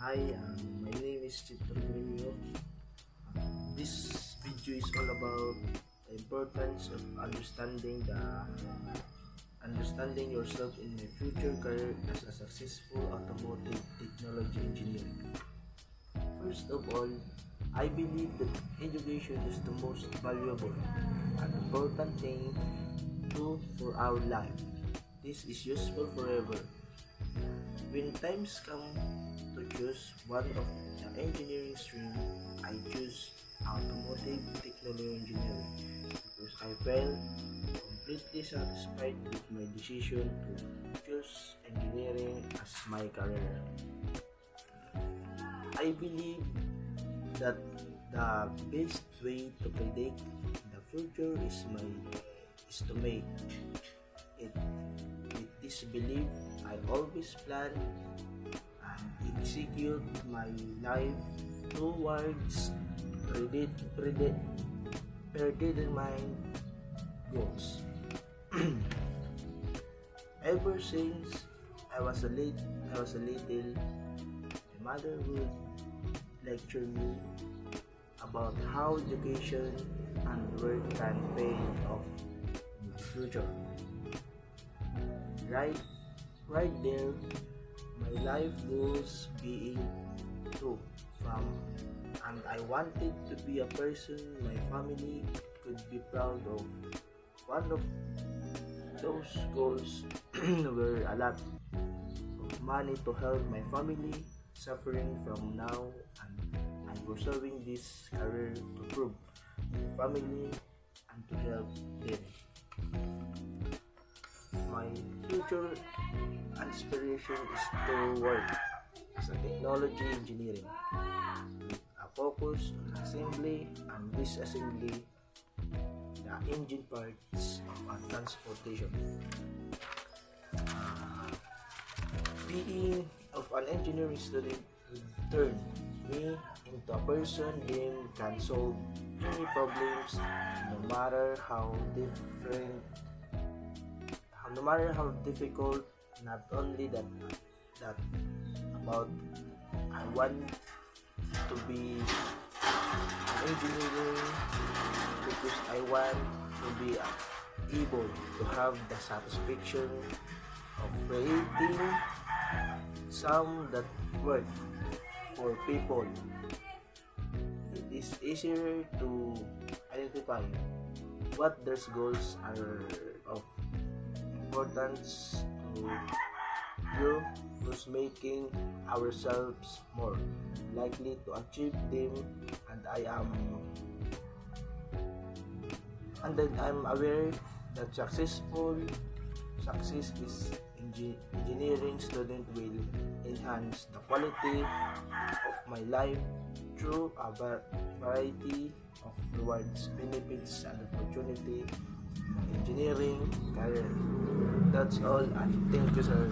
Hi, my name is Chitro Minyo. This video is all about the importance of understanding yourself in my future career as a successful automotive technology engineer. First of all, I believe that education is the most valuable and important thing for our life. This is useful forever. When times come to choose one of the engineering stream, I choose automotive technology engineering because I felt completely satisfied with my decision to choose engineering as my career. I believe that the best way to predict the future is to make it. With this belief, I always plan and execute my life towards predetermined goals. Ever since I was a little, my mother would lecture me about how education and work can pay off in the future. Right there, my life goals being too from, and I wanted to be a person my family could be proud of. One of those goals were a lot of money to help my family suffering from now, and I'm pursuing this career to prove my family and to help them. My future aspiration is to work as a technology engineering with a focus on assembly and disassembly the engine parts of a transportation. Being of an engineering student would turn me into a person that can solve any problems no matter how difficult. Not only that about I want to be an engineer because I want to be able to have the satisfaction of creating some that work for people. It is easier to identify what their goals are of importance to you, who's making ourselves more likely to achieve them, and I'm aware that success is engineering student will enhance the quality of my life through a variety of rewards, benefits, and opportunity engineering career. That's all, and thank you, sir.